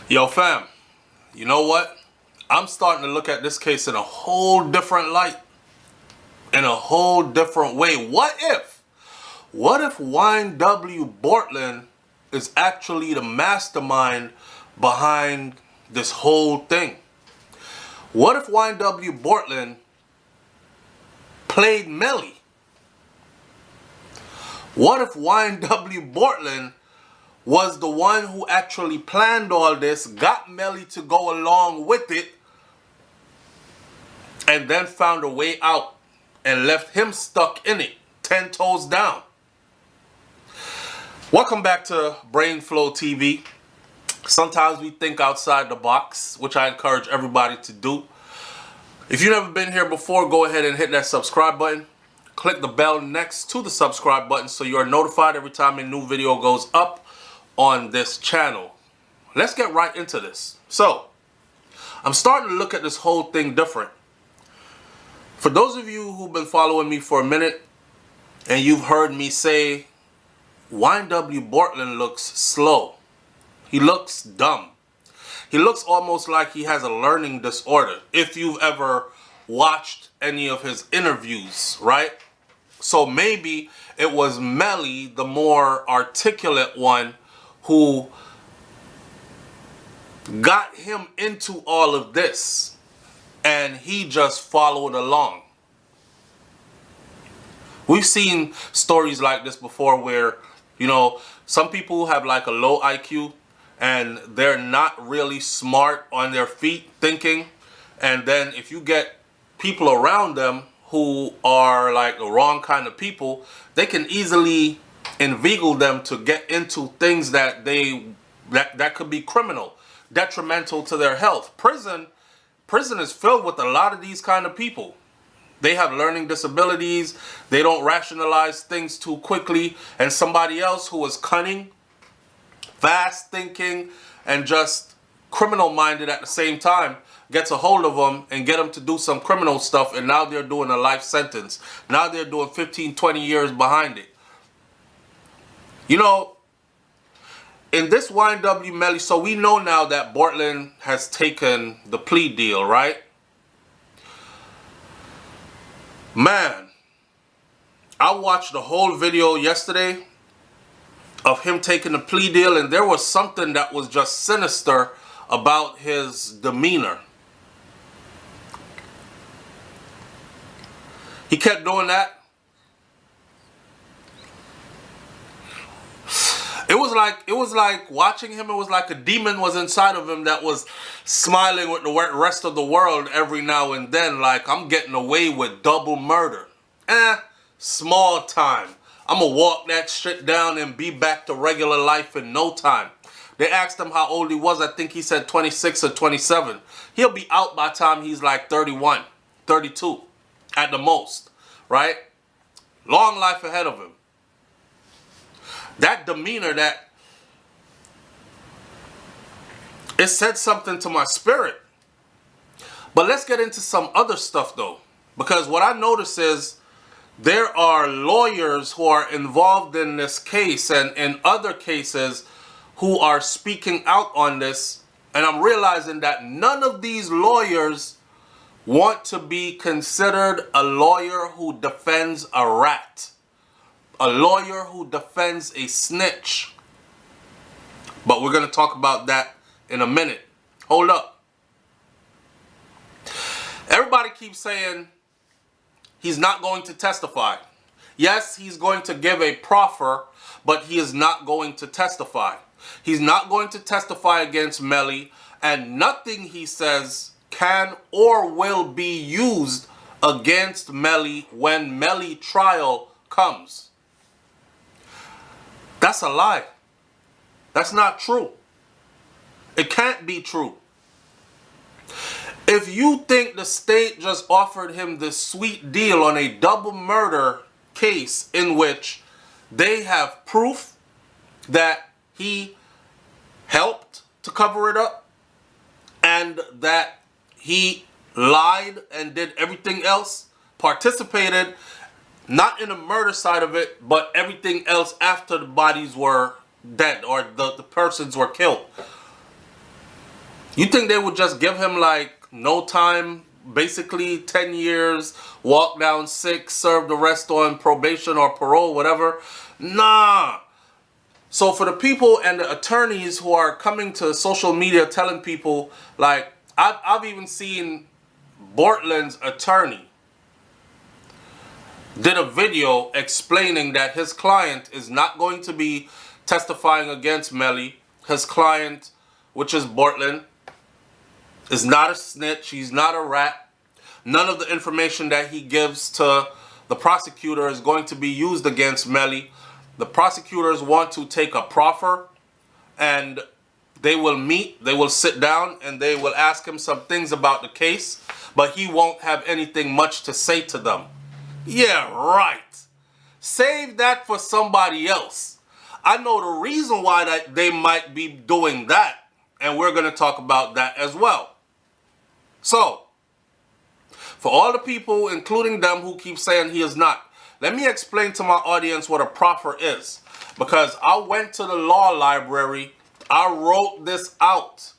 Yo fam, you know what? I'm starting to look at this case in a whole different light. In a whole different way. What if YNW Bortlen is actually the mastermind behind this whole thing? What if YNW Bortlen played Melly? What if YNW Bortlen was the one who actually planned all this, got Melly to go along with it, and then found a way out and left him stuck in it, 10 toes down? Welcome back to BrainFLoTv. Sometimes we think outside the box, which I encourage everybody to do. If you've never been here before, go ahead and hit that subscribe button. Click the bell next to the subscribe button so you are notified every time a new video goes up on this channel. Let's get right into this. So, I'm starting to look at this whole thing different. For those of you who've been following me for a minute and you've heard me say YNW Bortlen looks slow. He looks dumb. He looks almost like he has a learning disorder. If you've ever watched any of his interviews, right? So maybe it was Melly, the more articulate one, who got him into all of this, and he just followed along. We've seen stories like this before where, you know, some people have like a low IQ and they're not really smart on their feet thinking, and then if you get people around them who are like the wrong kind of people, they can easily inveigle them to get into things that that could be criminal, detrimental to their health. Prison is filled with a lot of these kind of people. They have learning disabilities. They don't rationalize things too quickly, and somebody else who is cunning, fast thinking, and just criminal minded at the same time gets a hold of them and get them to do some criminal stuff, and now they're doing a life sentence. Now they're doing 15, 20 years behind it. You know, in this YNW Melly, so we know now that Bortlen has taken the plea deal, right? Man, I watched the whole video yesterday of him taking the plea deal, and there was something that was just sinister about his demeanor. He kept doing that. It was like watching him. It was like a demon was inside of him that was smiling with the rest of the world every now and then. Like, I'm getting away with double murder. Small time. I'm gonna walk that shit down and be back to regular life in no time. They asked him how old he was. I think he said 26 or 27. He'll be out by the time he's like 31, 32 at the most, right? Long life ahead of him. That demeanor, it said something to my spirit. But let's get into some other stuff though, because what I notice is there are lawyers who are involved in this case and in other cases who are speaking out on this, and I'm realizing that none of these lawyers want to be considered a lawyer who defends a rat. A lawyer who defends a snitch. But we're going to talk about that in a minute. Hold up. Everybody keeps saying he's not going to testify. Yes, he's going to give a proffer, but he is not going to testify. He's not going to testify against Melly, and nothing he says can or will be used against Melly when Melly trial comes. That's a lie. That's not true. It can't be true. If you think the state just offered him this sweet deal on a double murder case in which they have proof that he helped to cover it up and that he lied and did everything else, participated not in the murder side of it, but everything else after the bodies were dead or the persons were killed. You think they would just give him like no time, basically 10 years, walk down 6, serve the rest on probation or parole, whatever? Nah. So for the people and the attorneys who are coming to social media telling people, like, I've even seen Bortlen's attorney did a video explaining that his client is not going to be testifying against Melly. His client, which is Bortlen, is not a snitch. He's not a rat. None of the information that he gives to the prosecutor is going to be used against Melly. The prosecutors want to take a proffer, and they will meet, they will sit down, and they will ask him some things about the case, but he won't have anything much to say to them. Yeah, right. Save that for somebody else. I know the reason why that they might be doing that, and we're going to talk about that as well. So, for all the people, including them, who keep saying he is not, let me explain to my audience what a proffer is. Because I went to the law library, I wrote this out.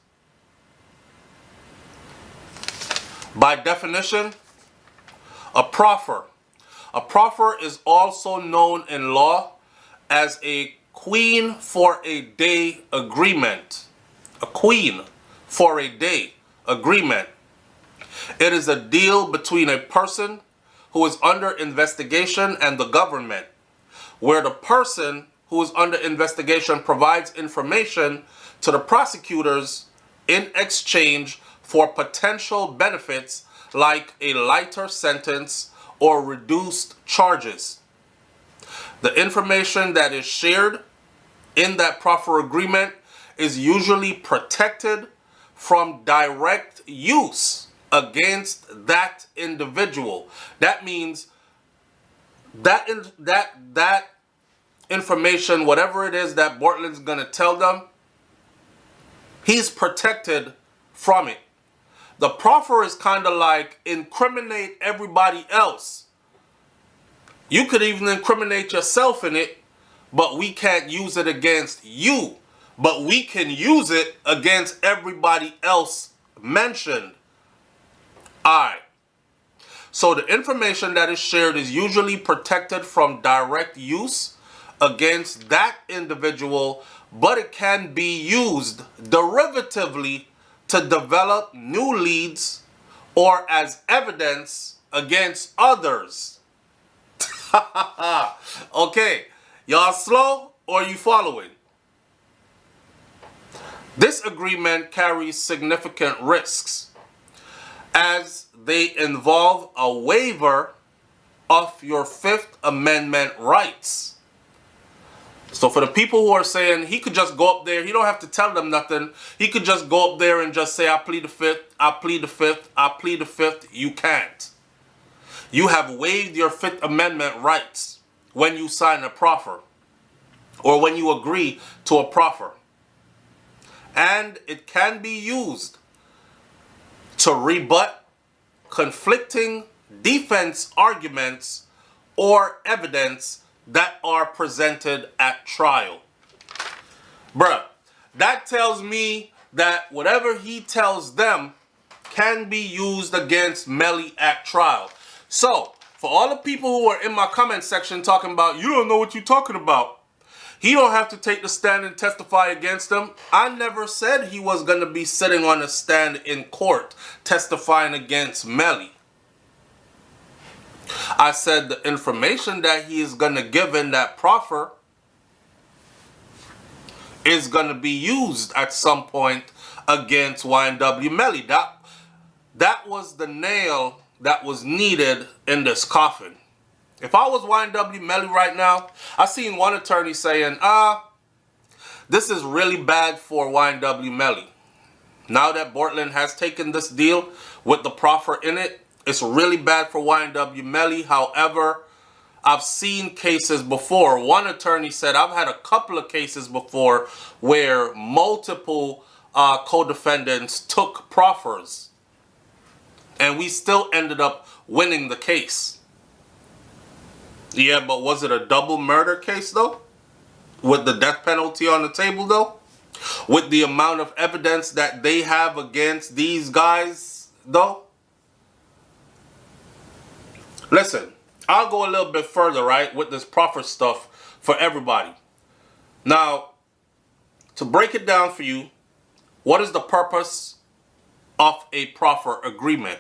By definition, a proffer. A proffer is also known in law as a queen for a day agreement. A queen for a day agreement. It is a deal between a person who is under investigation and the government, where the person who is under investigation provides information to the prosecutors in exchange for potential benefits like a lighter sentence or reduced charges. The information that is shared in that proffer agreement is usually protected from direct use against that individual. That means that information, whatever it is that Bortlen's going to tell them, he's protected from it. The proffer is kind of like incriminate everybody else. You could even incriminate yourself in it, but we can't use it against you. But we can use it against everybody else mentioned. Alright. So the information that is shared is usually protected from direct use against that individual, but it can be used derivatively to develop new leads or as evidence against others. Okay, y'all slow or you following? This agreement carries significant risks as they involve a waiver of your Fifth Amendment rights. So for the people who are saying he could just go up there, he don't have to tell them nothing. He could just go up there and just say, I plead the fifth, I plead the fifth, I plead the fifth. You can't. You have waived your Fifth Amendment rights when you sign a proffer or when you agree to a proffer. And it can be used to rebut conflicting defense arguments or evidence that are presented at trial. Bruh, that tells me that whatever he tells them can be used against Melly at trial. So, for all the people who are in my comment section talking about, you don't know what you're talking about, he don't have to take the stand and testify against them. I never said he was going to be sitting on a stand in court testifying against Melly. I said the information that he is going to give in that proffer is going to be used at some point against YNW Melly. That was the nail that was needed in this coffin. If I was YNW Melly right now, I seen one attorney saying, this is really bad for YNW Melly. Now that Bortlen has taken this deal with the proffer in it, it's really bad for YNW Melly. However, I've seen cases before. One attorney said, I've had a couple of cases before where multiple co-defendants took proffers. And we still ended up winning the case. Yeah, but was it a double murder case though? With the death penalty on the table though? With the amount of evidence that they have against these guys, though, listen, I'll go a little bit further, right, with this proffer stuff for everybody. Now, to break it down for you, what is the purpose of a proffer agreement?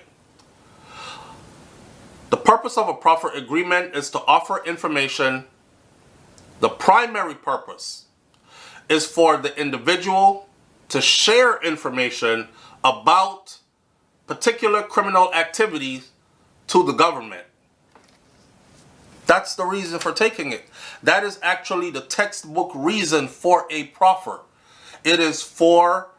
The purpose of a proffer agreement is to offer information. The primary purpose is for the individual to share information about particular criminal activities to the government. That's the reason for taking it. That is actually the textbook reason for a proffer. It is for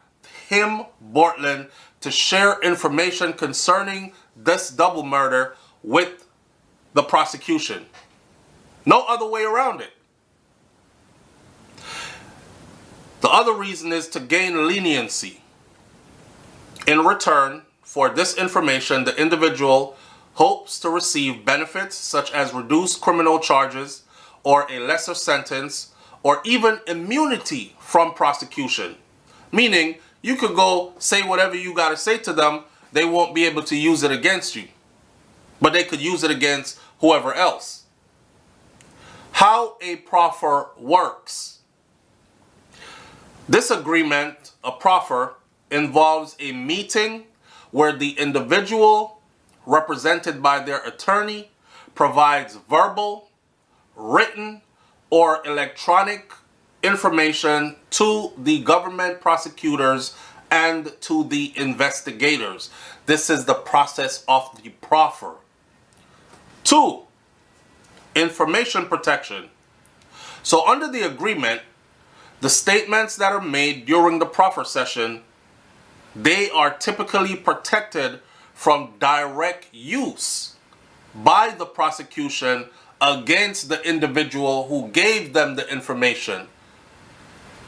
him, Bortlen, to share information concerning this double murder with the prosecution. No other way around it. The other reason is to gain leniency. In return for this information, the individual hopes to receive benefits such as reduced criminal charges or a lesser sentence or even immunity from prosecution. Meaning, you could go say whatever you got to say to them, they won't be able to use it against you. But they could use it against whoever else. How a proffer works. This agreement, a proffer, involves a meeting where the individual, represented by their attorney, provides verbal, written, or electronic information to the government prosecutors and to the investigators. This is the process of the proffer. 2, information protection. So under the agreement, the statements that are made during the proffer session, they are typically protected from direct use by the prosecution against the individual who gave them the information.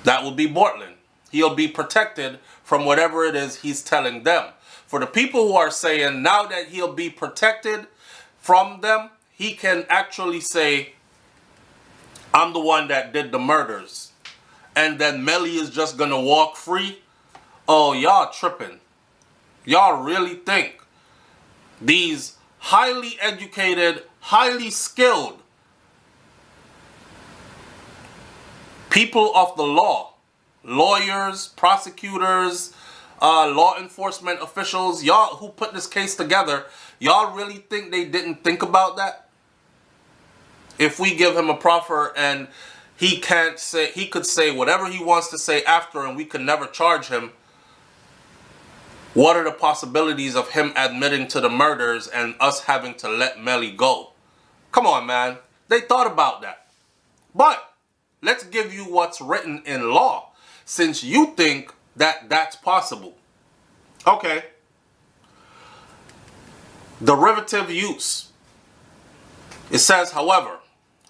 That will be Bortlen. He'll be protected from whatever it is he's telling them. For the people who are saying now that he'll be protected from them, he can actually say, I'm the one that did the murders. And then Melly is just going to walk free. Oh, y'all tripping. Y'all really think these highly educated, highly skilled people of the law, lawyers, prosecutors, law enforcement officials, y'all who put this case together, y'all really think they didn't think about that? If we give him a proffer and he could say whatever he wants to say after and we could never charge him, what are the possibilities of him admitting to the murders and us having to let Melly go? Come on, man. They thought about that. But let's give you what's written in law, since you think that that's possible. Okay. Derivative use. It says, however,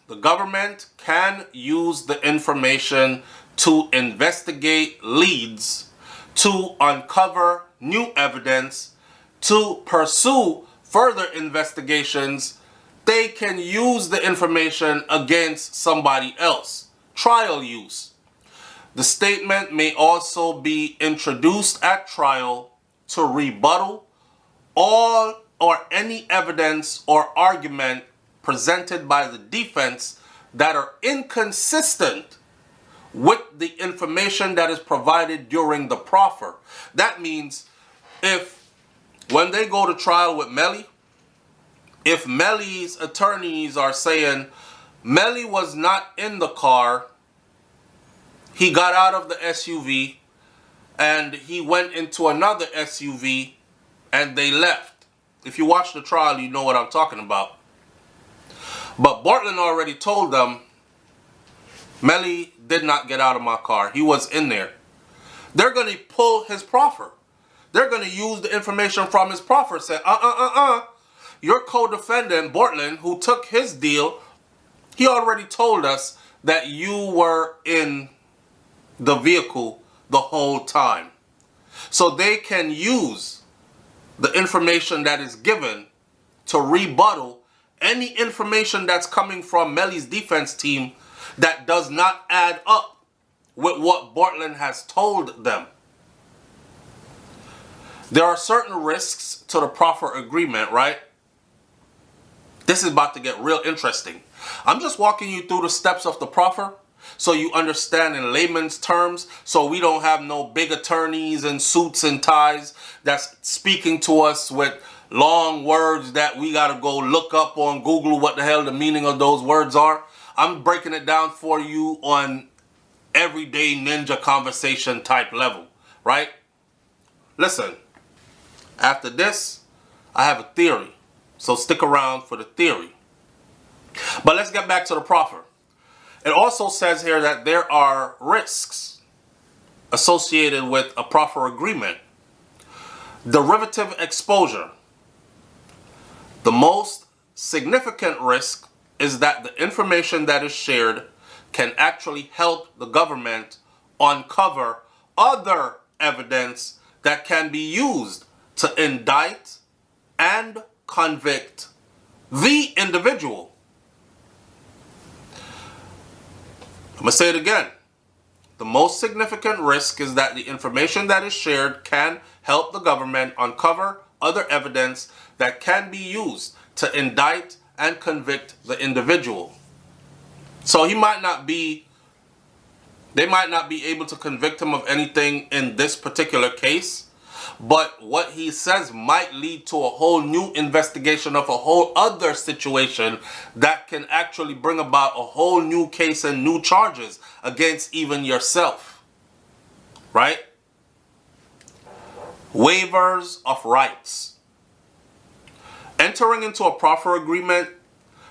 the government can use the information to investigate leads, to uncover new evidence, to pursue further investigations. They can use the information against somebody else. Trial use. The statement may also be introduced at trial to rebuttal all or any evidence or argument presented by the defense that are inconsistent with the information that is provided during the proffer. That means if when they go to trial with Melly, if Melly's attorneys are saying Melly was not in the car, he got out of the SUV and he went into another SUV and they left. If you watch the trial, you know what I'm talking about. But Bortlen already told them, Melly did not get out of my car. He was in there. They're going to pull his proffer. They're going to use the information from his proffer. Say, your co-defendant, Bortlen, who took his deal, he already told us that you were in the vehicle the whole time. So they can use the information that is given to rebuttal any information that's coming from Melly's defense team that does not add up with what Bortlen has told them. There are certain risks to the proffer agreement, right? This is about to get real interesting. I'm just walking you through the steps of the proffer so you understand in layman's terms, so we don't have no big attorneys in suits and ties that's speaking to us with long words that we got to go look up on Google what the hell the meaning of those words are. I'm breaking it down for you on everyday ninja conversation type level, right? Listen, after this, I have a theory, so stick around for the theory. But let's get back to the proffer. It also says here that there are risks associated with a proffer agreement. Derivative exposure. The most significant risk is that the information that is shared can actually help the government uncover other evidence that can be used to indict and convict the individual. I'm going to say it again. The most significant risk is that the information that is shared can help the government uncover other evidence that can be used to indict and convict the individual. So they might not be able to convict him of anything in this particular case, but what he says might lead to a whole new investigation of a whole other situation that can actually bring about a whole new case and new charges against even yourself. Right? Waivers of rights. Entering into a proffer agreement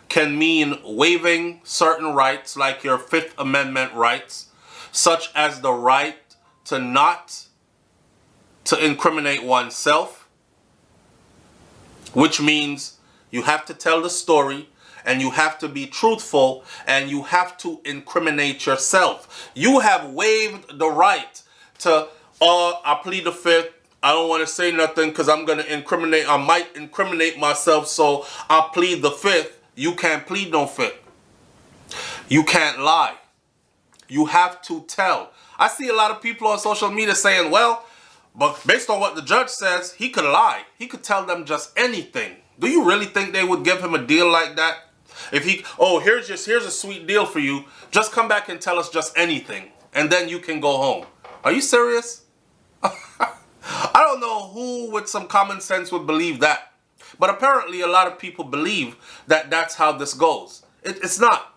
can mean waiving certain rights like your Fifth Amendment rights, such as the right to not to incriminate oneself, which means you have to tell the story and you have to be truthful and you have to incriminate yourself. You have waived the right to, I plead the Fifth, I don't want to say nothing because I might incriminate myself, so I plead the Fifth. You can't plead no Fifth. You can't lie. You have to tell. I see a lot of people on social media saying, well, but based on what the judge says, he could lie. He could tell them just anything. Do you really think they would give him a deal like that? If he, here's a sweet deal for you. Just come back and tell us just anything, and then you can go home. Are you serious? I don't know who with some common sense would believe that. But apparently a lot of people believe that that's how this goes. It's not.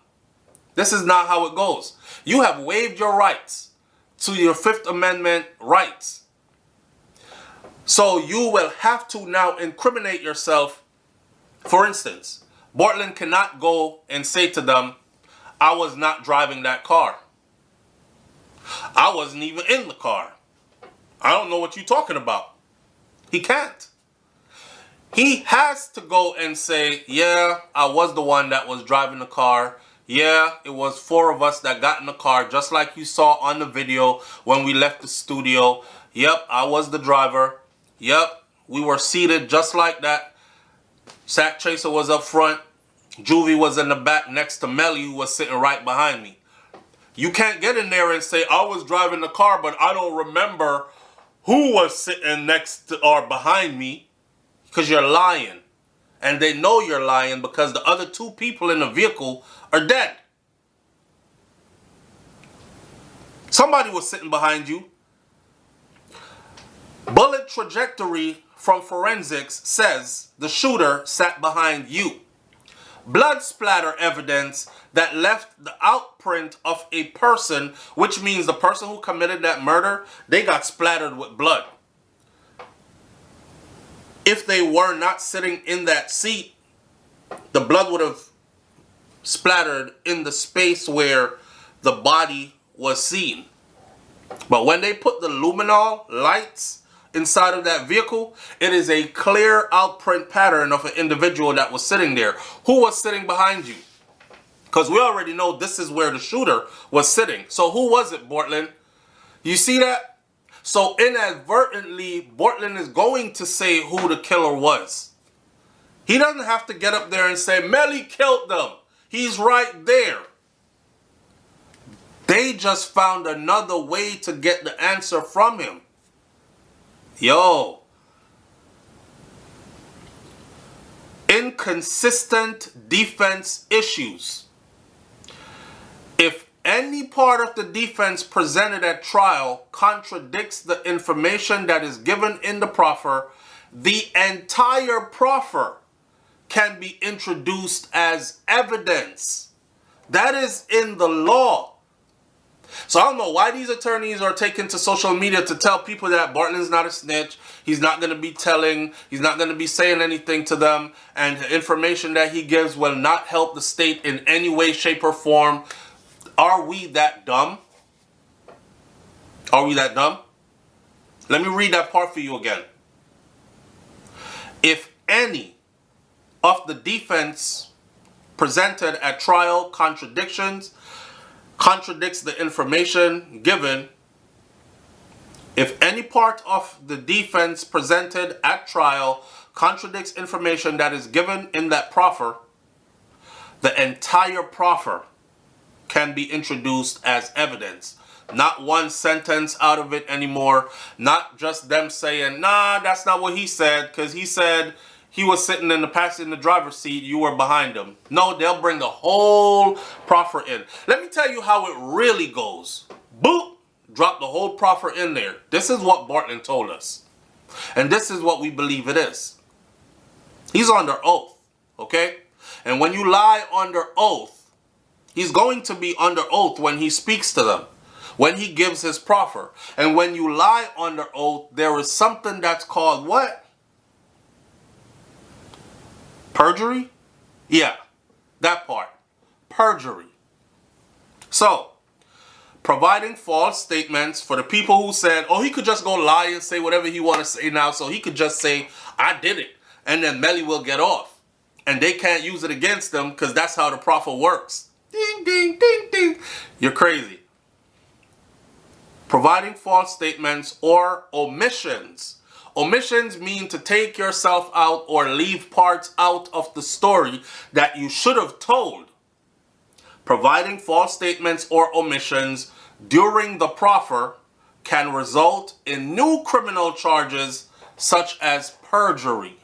This is not how it goes. You have waived your rights to your Fifth Amendment rights. So you will have to now incriminate yourself. For instance, Bortlen cannot go and say to them, I was not driving that car. I wasn't even in the car. I don't know what you're talking about. He can't. He has to go and say, yeah, I was the one that was driving the car. Yeah, it was 4 of us that got in the car, just like you saw on the video when we left the studio. Yep, I was the driver. Yep, we were seated just like that. Sack Chaser was up front. Juvie was in the back next to Melly, who was sitting right behind me. You can't get in there and say, I was driving the car, but I don't remember who was sitting next to or behind me, because you're lying. And they know you're lying because the other 2 people in the vehicle are dead. Somebody was sitting behind you. Bullet trajectory from forensics says the shooter sat behind you. Blood splatter evidence that left the outprint of a person, which means the person who committed that murder, they got splattered with blood. If they were not sitting in that seat, the blood would have splattered in the space where the body was seen. But when they put the luminol lights inside of that vehicle, it is a clear outprint pattern of an individual that was sitting there. Who was sitting behind you? Because we already know this is where the shooter was sitting. So who was it, Bortlen? You see that? So inadvertently, Bortlen is going to say who the killer was. He doesn't have to get up there and say, Melly killed them. He's right there. They just found another way to get the answer from him. Yo. Inconsistent defense issues. If any part of the defense presented at trial contradicts the information that is given in the proffer, the entire proffer can be introduced as evidence. That is in the law. So I don't know why these attorneys are taking to social media to tell people that Bortlen's not a snitch. He's not going to be telling. He's not going to be saying anything to them. And the information that he gives will not help the state in any way, shape, or form. Are we that dumb? Are we that dumb? Let me read that part for you again. If any of the defense presented at trial contradicts the information given, if any part of the defense presented at trial contradicts information that is given in that proffer, the entire proffer can be introduced as evidence. Not one sentence out of it anymore. Not just them saying, nah, that's not what he said, because he said he was sitting in the driver's seat, you were behind him. No, they'll bring the whole proffer in. Let me tell you how it really goes. Boop! Drop the whole proffer in there. This is what Bortlen told us. And this is what we believe it is. He's under oath, okay? And when you lie under oath, he's going to be under oath when he speaks to them, when he gives his proffer. And when you lie under oath, there is something that's called what? Perjury? Yeah, that part. Perjury. So, providing false statements for the people who said, oh, he could just go lie and say whatever he want to say now, so he could just say, I did it, and then Melly will get off. And they can't use it against them because that's how the proffer works. Ding, ding, ding, ding. You're crazy. Providing false statements or omissions. Omissions mean to take yourself out or leave parts out of the story that you should have told. Providing false statements or omissions during the proffer can result in new criminal charges such as perjury.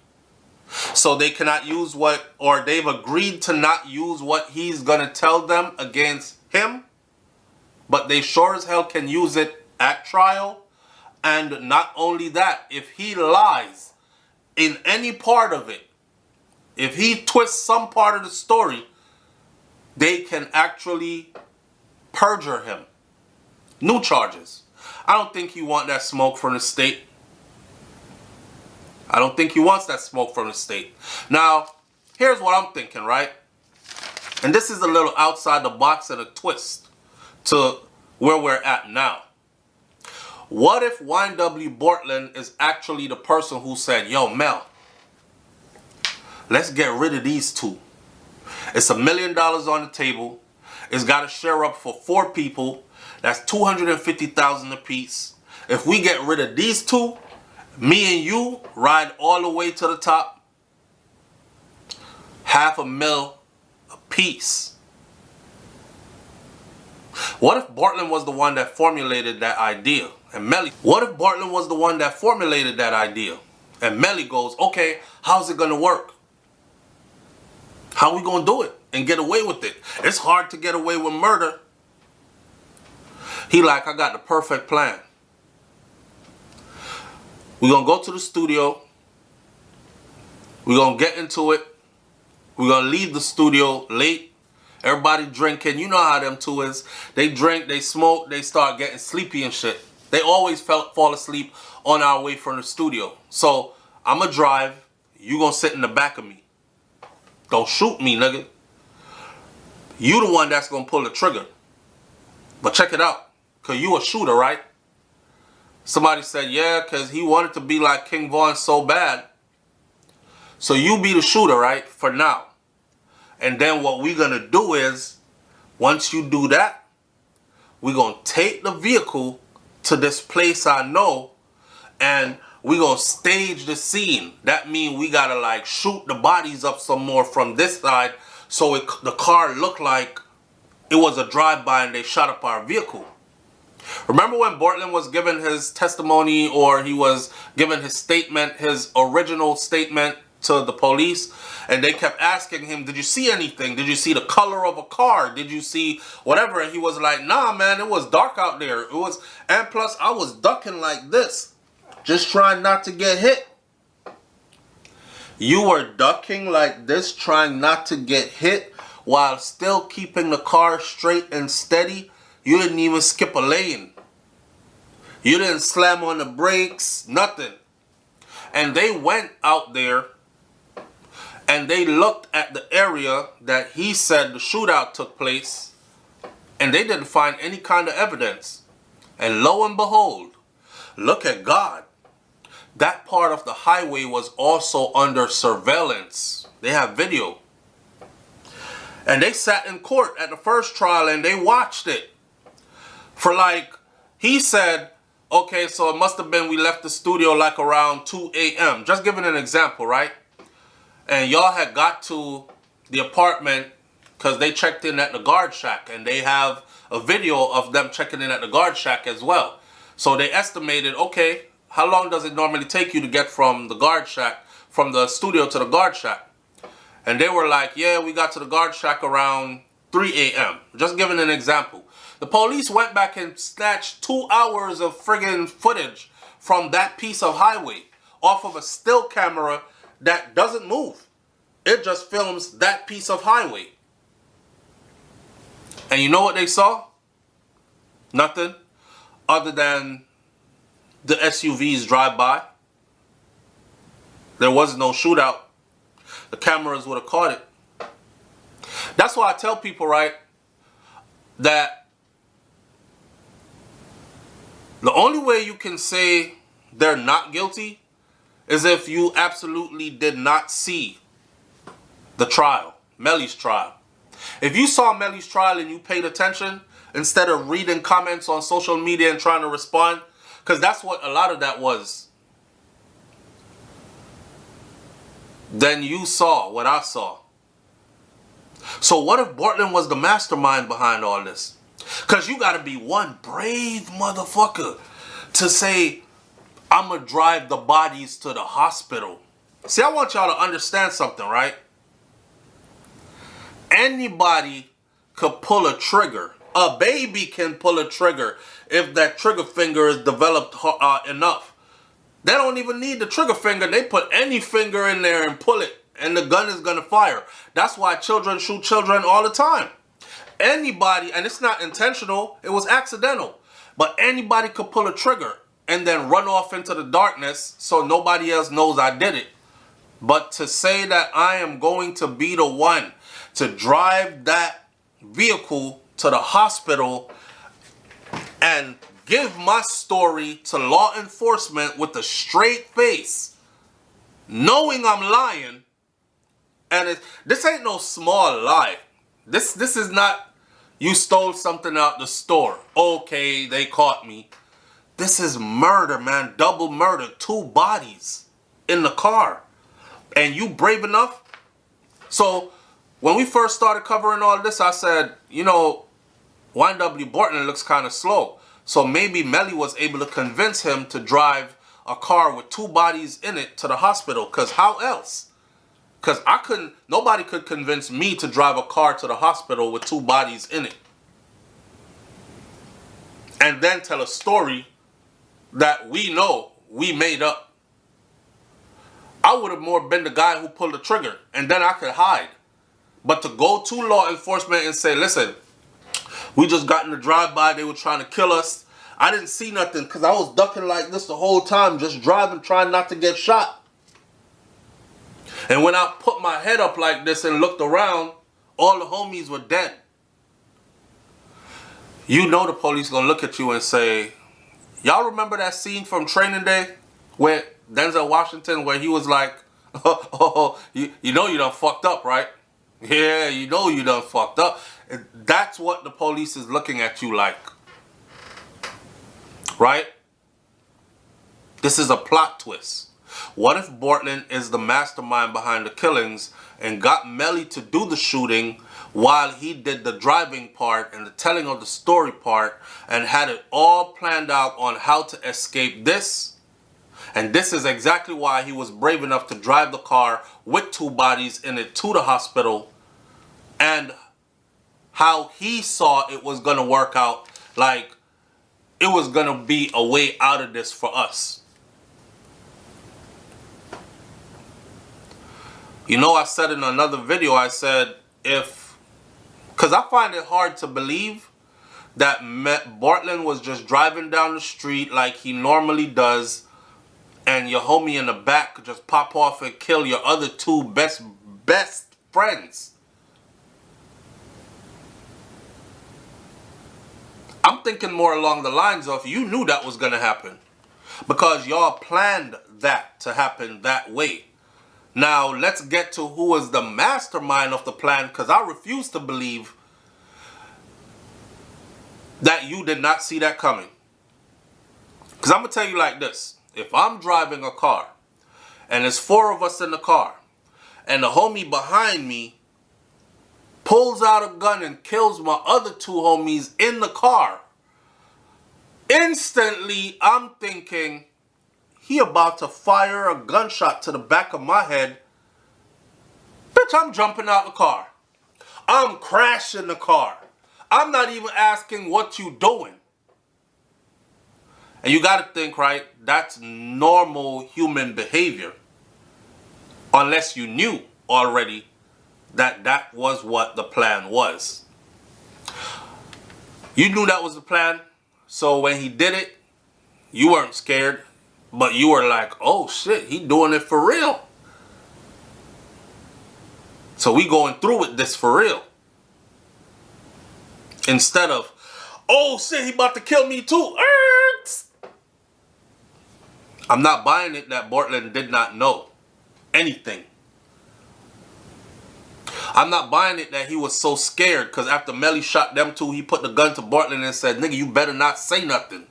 So they cannot use what, or they've agreed to not use what he's going to tell them against him, but they sure as hell can use it at trial. And not only that, if he lies in any part of it, if he twists some part of the story, they can actually perjure him. New charges. I don't think he wants that smoke from the state. I don't think he wants that smoke from the state. Now, here's what I'm thinking, right? And this is a little outside the box and a twist to where we're at now. What if YNW Bortlen is actually the person who said, yo, Mel, let's get rid of these two. It's $1 million on the table. It's got to share up for 4 people. That's $250,000 a piece. If we get rid of these two, me and you ride all the way to the top. $500,000 a piece. What if Bortlen was the one that formulated that idea? And Melly, what if Bortlen was the one that formulated that idea? And Melly goes, okay, how's it going to work? How we going to do it and get away with it? It's hard to get away with murder. He like, I got the perfect plan. We're going to go to the studio. We're going to get into it. We're going to leave the studio late. Everybody drinking. You know how them two is. They drink, they smoke, they start getting sleepy and shit. They always fall asleep on our way from the studio. So, I'm going to drive. You going to sit in the back of me. Don't shoot me, nigga. You the one that's going to pull the trigger. But check it out. Because you a shooter, right? Somebody said, yeah, because he wanted to be like King Von so bad. So you be the shooter, right? For now. And then what we're going to do is, once you do that, we're going to take the vehicle to this place I know, and we're going to stage the scene. That means we got to like shoot the bodies up some more from this side so the car look like it was a drive-by and they shot up our vehicle. Remember when Bortlen was giving his testimony, or he was giving his statement, his original statement to the police, and they kept asking him, did you see anything? Did you see the color of a car? Did you see whatever? And he was like, nah, man, it was dark out there. It was, and plus I was ducking like this, just trying not to get hit. You were ducking like this, trying not to get hit, while still keeping the car straight and steady. You didn't even skip a lane. You didn't slam on the brakes, nothing. And they went out there and they looked at the area that he said the shootout took place, and they didn't find any kind of evidence. And lo and behold, look at God. That part of the highway was also under surveillance. They have video. And they sat in court at the first trial and they watched it. For like, he said, okay, so it must have been we left the studio like around 2 a.m. Just giving an example, right? And y'all had got to the apartment because they checked in at the guard shack, and they have a video of them checking in at the guard shack as well. So they estimated, okay, how long does it normally take you to get from the guard shack, from the studio to the guard shack? And they were like, yeah, we got to the guard shack around 3 a.m. Just giving an example. The police went back and snatched 2 hours of friggin' footage from that piece of highway off of a still camera that doesn't move. It just films that piece of highway. And you know what they saw? Nothing other than the SUVs drive by. There was no shootout. The cameras would have caught it. That's why I tell people, right, that the only way you can say they're not guilty is if you absolutely did not see the trial, Melly's trial. If you saw Melly's trial and you paid attention instead of reading comments on social media and trying to respond, because that's what a lot of that was, then you saw what I saw. So what if Bortlen was the mastermind behind all this? Because you got to be one brave motherfucker to say, I'm going to drive the bodies to the hospital. See, I want y'all to understand something, right? Anybody could pull a trigger. A baby can pull a trigger if that trigger finger is developed enough. They don't even need the trigger finger. They put any finger in there and pull it, and the gun is going to fire. That's why children shoot children all the time. Anybody, and it's not intentional, it was accidental, but anybody could pull a trigger and then run off into the darkness so nobody else knows I did it. But to say that I am going to be the one to drive that vehicle to the hospital and give my story to law enforcement with a straight face, knowing I'm lying, and this ain't no small lie. This is not, you stole something out the store. Okay, they caught me. This is murder, man. Double murder. 2 bodies in the car. And you brave enough? So, when we first started covering all this, I said, you know, YNW Bortlen looks kind of slow. So maybe Melly was able to convince him to drive a car with 2 bodies in it to the hospital. Because how else? Because nobody could convince me to drive a car to the hospital with 2 bodies in it. And then tell a story that we know we made up. I would have more been the guy who pulled the trigger, and then I could hide. But to go to law enforcement and say, listen, we just got in the drive-by, they were trying to kill us. I didn't see nothing because I was ducking like this the whole time, just driving, trying not to get shot. And when I put my head up like this and looked around, all the homies were dead. You know the police gonna look at you and say, y'all remember that scene from Training Day where Denzel Washington, where he was like, you know you done fucked up, right? Yeah, you know you done fucked up. That's what the police is looking at you like. Right? This is a plot twist. What if Bortlen is the mastermind behind the killings and got Melly to do the shooting while he did the driving part and the telling of the story part and had it all planned out on how to escape this. And this is exactly why he was brave enough to drive the car with 2 bodies in it to the hospital, and how he saw it was going to work out, like it was going to be a way out of this for us. You know, I said in another video, I said because I find it hard to believe that Bortlen was just driving down the street like he normally does, and your homie in the back could just pop off and kill your other 2 best friends. I'm thinking more along the lines of, you knew that was going to happen because y'all planned that to happen that way. Now, let's get to who was the mastermind of the plan, because I refuse to believe that you did not see that coming. Because I'm going to tell you like this. If I'm driving a car and there's 4 of us in the car and the homie behind me pulls out a gun and kills my other 2 homies in the car, instantly I'm thinking he about to fire a gunshot to the back of my head. Bitch, I'm jumping out the car. I'm crashing the car. I'm not even asking what you doing. And you got to think, right, that's normal human behavior. Unless you knew already that that was what the plan was. You knew that was the plan. So when he did it, you weren't scared. But you were like, oh shit, he doing it for real. So we going through with this for real. Instead of, oh shit, he about to kill me too. I'm not buying it that Bortlen did not know anything. I'm not buying it that he was so scared because after Melly shot them 2, he put the gun to Bortlen and said, nigga, you better not say nothing.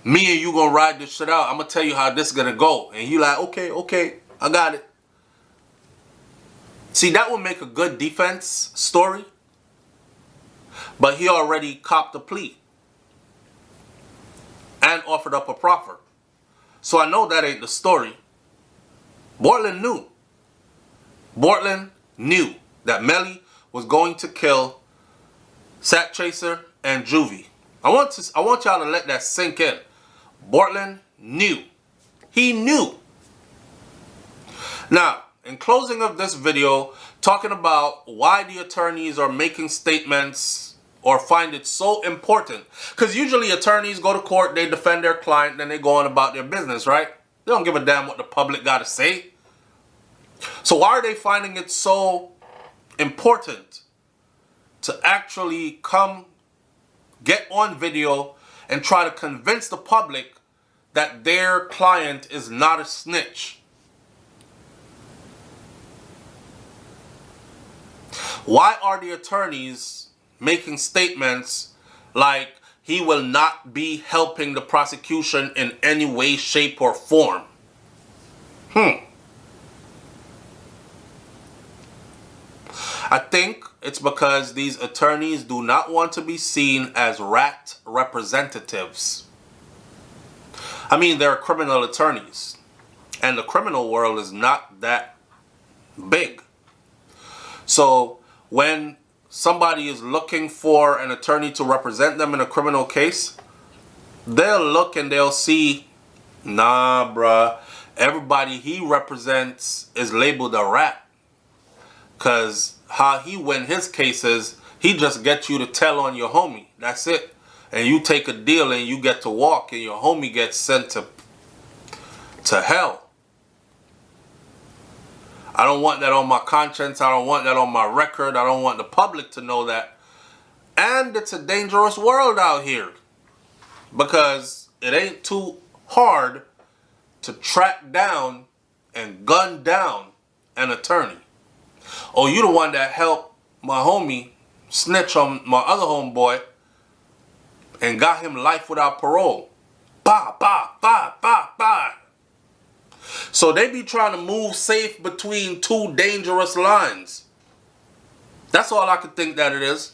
Me and you gonna ride this shit out. I'm gonna tell you how this is gonna go. And he like, okay, I got it. See, that would make a good defense story. But he already copped a plea and offered up a proffer. So I know that ain't the story. Bortlen knew. Bortlen knew that Melly was going to kill Sat Chaser and Juvie. I want y'all to let that sink in. Bortlen knew. He knew. Now, in closing of this video, talking about why the attorneys are making statements or find it so important. Because usually attorneys go to court, they defend their client, then they go on about their business, right? They don't give a damn what the public got to say. So why are they finding it so important to actually come get on video and try to convince the public that their client is not a snitch? Why are the attorneys making statements like he will not be helping the prosecution in any way, shape, or form? I think it's because these attorneys do not want to be seen as rat representatives. I mean, they're criminal attorneys, and the criminal world is not that big. So when somebody is looking for an attorney to represent them in a criminal case, they'll look and they'll see, nah, bruh, everybody he represents is labeled a rat. Because how he win his cases, he just gets you to tell on your homie. That's it. And you take a deal and you get to walk and your homie gets sent to hell. I don't want that on my conscience. I don't want that on my record. I don't want the public to know that. And it's a dangerous world out here. Because it ain't too hard to track down and gun down an attorney. Oh, you the one that helped my homie snitch on my other homeboy and got him life without parole. Bah, bah, bah, bah, bah. So they be trying to move safe between 2 dangerous lines. That's all I could think that it is.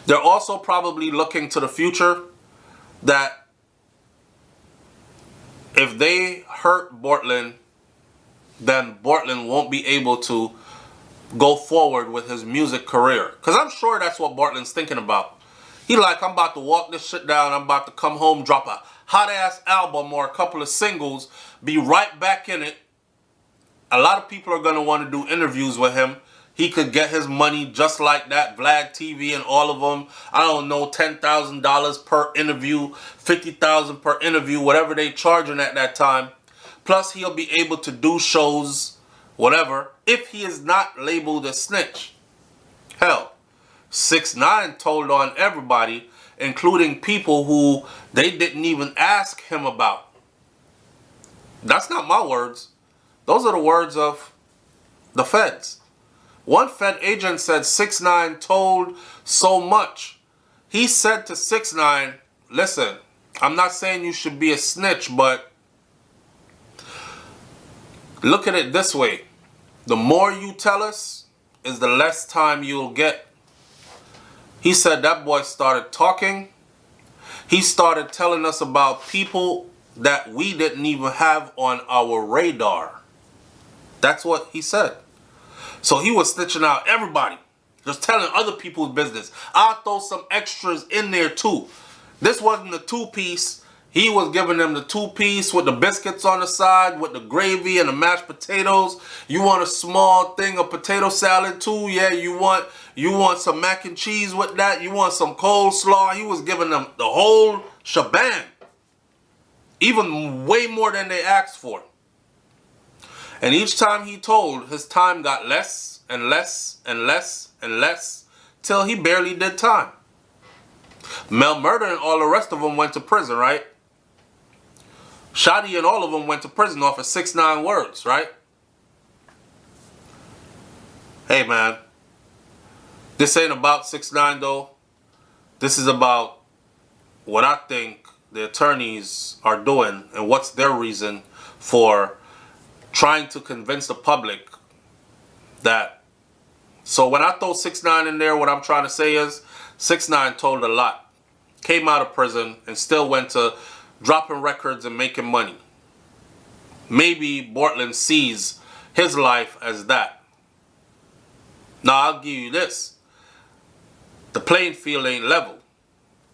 They're also probably looking to the future that if they hurt Bortlen, then Bortlen won't be able to go forward with his music career. Because I'm sure that's what Bortlen's thinking about. He like, I'm about to walk this shit down. I'm about to come home, drop a hot-ass album or a couple of singles, be right back in it. A lot of people are going to want to do interviews with him. He could get his money just like that. Vlad TV and all of them. I don't know, $10,000 per interview, $50,000 per interview, whatever they charging at that time. Plus, he'll be able to do shows, whatever, if he is not labeled a snitch. Hell, 6ix9ine told on everybody, including people who they didn't even ask him about. That's not my words. Those are the words of the feds. One Fed agent said 6ix9ine told so much. He said to 6ix9ine, listen, I'm not saying you should be a snitch, but look at it this way. The more you tell us is the less time you'll get. He said that boy started talking. He started telling us about people that we didn't even have on our radar. That's what he said. So he was snitching out everybody. Just telling other people's business. I'll throw some extras in there too. This wasn't a two-piece. He was giving them the two-piece with the biscuits on the side, with the gravy and the mashed potatoes. You want a small thing of potato salad too? Yeah, you want some mac and cheese with that? You want some coleslaw? He was giving them the whole shebang. Even way more than they asked for. And each time he told, his time got less and less and less and less till he barely did time. Mel Murder and all the rest of them went to prison, right? Shotty and all of them went to prison off of 6ix9ine words, right? Hey, man. This ain't about 6ix9ine, though. This is about what I think the attorneys are doing and what's their reason for trying to convince the public that. So when I throw 6ix9ine in there, what I'm trying to say is 6ix9ine told a lot. Came out of prison and still went to dropping records and making money. Maybe Bortlen sees his life as that. Now I'll give you this. The playing field ain't level.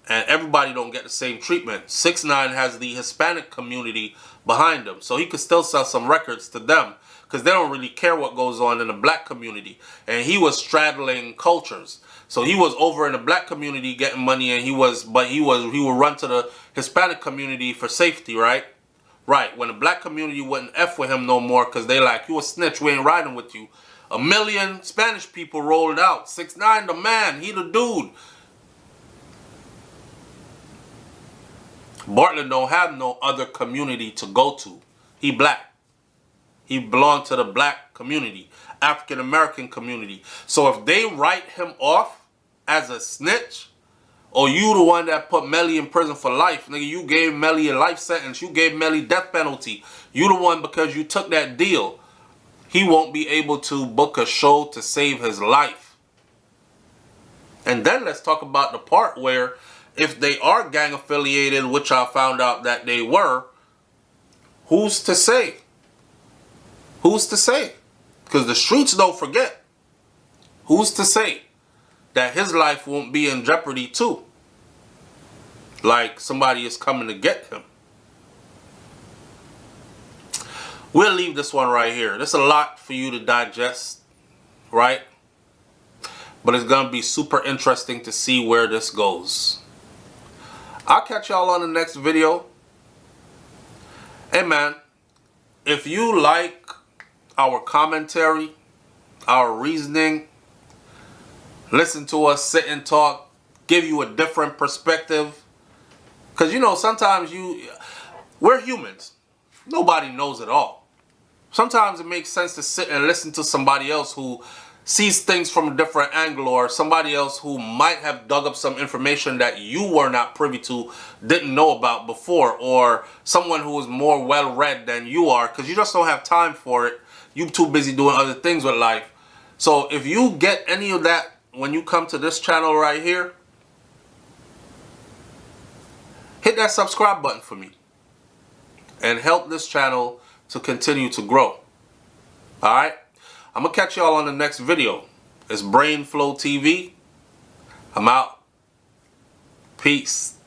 And everybody don't get the same treatment. 6ix9ine has the Hispanic community behind him. So he could still sell some records to them. Because they don't really care what goes on in the black community. And he was straddling cultures. So he was over in the black community getting money, and he would run to the Hispanic community for safety, right? Right. When the black community wouldn't F with him no more because they like, you a snitch, we ain't riding with you. 1 million Spanish people rolled out. 6ix9ine the man, he the dude. Bortlen don't have no other community to go to. He black. He belonged to the black community, African American community. So if they write him off as a snitch, or you the one that put Melly in prison for life, nigga, you gave Melly a life sentence, you gave Melly death penalty, you the one because you took that deal, he won't be able to book a show to save his life. And then let's talk about the part where if they are gang affiliated, which I found out that they were, who's to say? Who's to say? Because the streets don't forget. Who's to say that his life won't be in jeopardy too? Like somebody is coming to get him. We'll leave this one right here. There's a lot for you to digest, right? But it's going to be super interesting to see where this goes. I'll catch y'all on the next video. Hey man, if you like our commentary, our reasoning, listen to us sit and talk, give you a different perspective. Because you know, sometimes we're humans. Nobody knows it all. Sometimes it makes sense to sit and listen to somebody else who sees things from a different angle, or somebody else who might have dug up some information that you were not privy to, didn't know about before, or someone who is more well-read than you are, because you just don't have time for it. You're too busy doing other things with life. So if you get any of that when you come to this channel right here, hit that subscribe button for me and help this channel to continue to grow. Alright? I'm going to catch y'all on the next video. It's BrainFLoTv. I'm out. Peace.